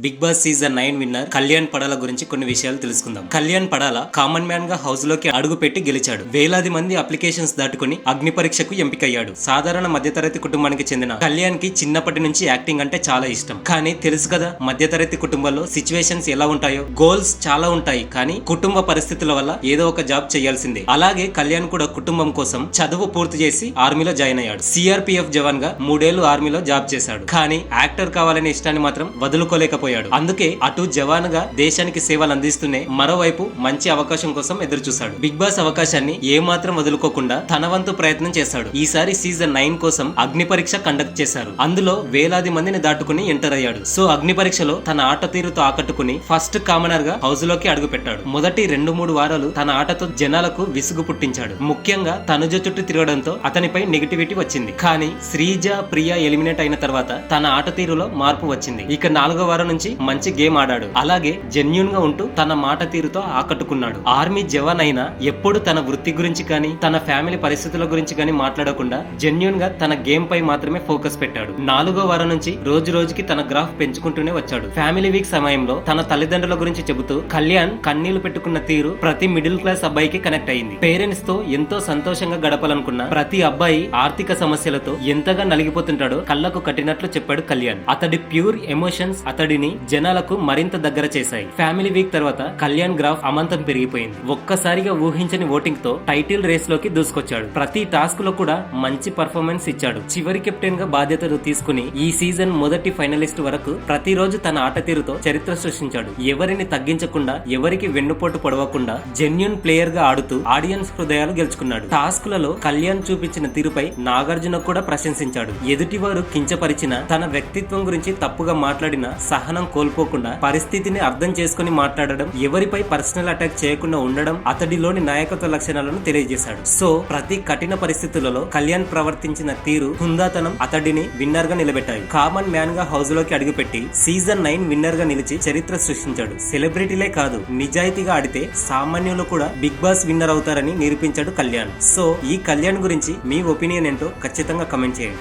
Big Boss season 9 winner Kalyan Padala గురించి కొన్ని విషయాలు తెలుసుకుందాం. కళ్యాణ్ పడాల కామన్ మ్యాన్ గా హౌస్ లోకి అడుగు పెట్టి గెలిచాడు. వేలాది మంది అప్లికేషన్స్ దాటుకుని అగ్ని పరీక్షకు ఎంపికయ్యాడు. సాధారణ మధ్యతరగతి కుటుంబానికి చెందిన కళ్యాణ్ కి చిన్నప్పటి నుంచి యాక్టింగ్ అంటే చాలా ఇష్టం. కానీ తెలుసు కదా, మధ్యతరగతి కుటుంబంలో సిచ్యువేషన్స్ ఎలా ఉంటాయో. గోల్స్ చాలా ఉంటాయి, కానీ కుటుంబ పరిస్థితుల వల్ల ఏదో ఒక జాబ్ చేయాల్సిందే. అలాగే కళ్యాణ్ కూడా కుటుంబం కోసం చదువు పూర్తి చేసి ఆర్మీలో జాయిన్ అయ్యాడు. సిఆర్పిఎఫ్ జవాన్ గా 3 ఏళ్లు ఆర్మీలో జాబ్ చేశాడు. కానీ యాక్టర్ కావాలనే ఇష్టాన్ని మాత్రం వదులుకోలేకపోయాడు. అందుకే అటు జవాన్ గా దేశానికి సేవలు అందిస్తూనే మరోవైపు మంచి అవకాశం కోసం ఎదురు చూశాడు. బిగ్ బాస్ అవకాశాన్ని ఏమాత్రం వదులుకోకుండా తన వంతు ప్రయత్నం చేశాడు. ఈసారి సీజన్ 9 కోసం అగ్ని పరీక్ష కండక్ట్ చేశారు. అందులో వేలాది మందిని దాటుకుని ఎంటర్ అయ్యాడు. సో అగ్ని పరీక్షలో తన ఆట తీరుతో ఆకట్టుకుని ఫస్ట్ కామనర్ గా హౌస్ లోకి అడుగు పెట్టాడు. మొదటి 2-3 వారాలు తన ఆటతో జనాలకు విసుగు పుట్టించాడు. ముఖ్యంగా తనుజ చుట్టూ తిరగడంతో అతనిపై నెగిటివిటీ వచ్చింది. కానీ శ్రీజ, ప్రియా ఎలిమినేట్ అయిన తర్వాత తన ఆట తీరులో మార్పు వచ్చింది. ఇక 4వ వారం నుంచి మంచి గేమ్ ఆడాడు. అలాగే జెన్యూన్ గా ఉంటూ తన మాట తీరుతో ఆకట్టుకున్నాడు. ఆర్మీ జవాన్ అయినా ఎప్పుడు తన వృత్తి గురించి కానీ తన ఫ్యామిలీ పరిస్థితుల గురించి కానీ మాట్లాడకుండా జెన్యూన్ గా తన గేమ్ పై మాత్రమే ఫోకస్ పెట్టాడు. 4వ వారం నుంచి రోజు రోజుకి తన గ్రాఫ్ పెంచుకుంటూనే వచ్చాడు. ఫ్యామిలీ వీక్ సమయంలో తన తల్లిదండ్రుల గురించి చెబుతూ కళ్యాణ్ కన్నీళ్లు పెట్టుకున్న తీరు ప్రతి మిడిల్ క్లాస్ అబ్బాయికి కనెక్ట్ అయింది. పేరెంట్స్ తో ఎంతో సంతోషంగా గడపాలనుకున్న ప్రతి అబ్బాయి ఆర్థిక సమస్యలతో ఎంతగా నలిగిపోతుంటాడో కళ్లకు కట్టినట్లు చెప్పాడు కళ్యాణ్. అతడి ప్యూర్ ఎమోషన్స్ అతడిని జనాలకు మరింత దగ్గర చేశాయి. ఫ్యామిలీ వీక్ తర్వాత కళ్యాణ్ గ్రాఫ్ అమాంతం పెరిగిపోయింది. ఒక్కసారిగా ఊహించని ఓటింగ్ తో టైటిల్ రేస్ లోకి దూసుకొచ్చాడు. ప్రతి టాస్క్ లో కూడా మంచి పర్ఫార్మెన్స్ ఇచ్చాడు. చివరి కెప్టెన్ గా బాధ్యతలు తీసుకుని ఈ సీజన్ మొదటి ఫైనలిస్ట్ వరకు ప్రతిరోజు తన ఆట తీరుతో చరిత్ర సృష్టించాడు. ఎవరిని తగ్గించకుండా, ఎవరికి వెన్నుపోటు పొడవకుండా జెన్యూన్ ప్లేయర్ గా ఆడుతూ ఆడియన్స్ హృదయాలు గెలుచుకున్నాడు. టాస్క్లలో కళ్యాణ్ చూపించిన తీరుపై నాగార్జున కూడా ప్రశంసించాడు. ఎదుటివారు కించపరిచిన, తన వ్యక్తిత్వం గురించి తప్పుగా మాట్లాడిన సహనం కోల్పోకుండా పరిస్థితిని అర్థం చేసుకుని మాట్లాడడం, ఎవరిపై పర్సనల్ అటాక్ చేయకుండా ఉండడం అతడిలోని నాయకత్వ లక్షణాలను తెలియజేశాడు. సో ప్రతి కఠిన పరిస్థితులలో కళ్యాణ్ ప్రవర్తించిన తీరు, హుందాతనం అతడిని విన్నర్ గా నిలబెట్టాయి. కామన్ మ్యాన్ గా హౌస్ లోకి అడుగుపెట్టి సీజన్ 9 విన్నర్ గా నిలిచి చరిత్ర సృష్టించాడు. సెలబ్రిటీలే కాదు, నిజాయితీగా ఆడితే సామాన్యులు కూడా బిగ్ బాస్ విన్నర్ అవుతారని నిరూపించాడు కళ్యాణ్. సో ఈ కళ్యాణ్ గురించి మీ ఒపీనియన్ ఏంటో ఖచ్చితంగా కమెంట్ చేయండి.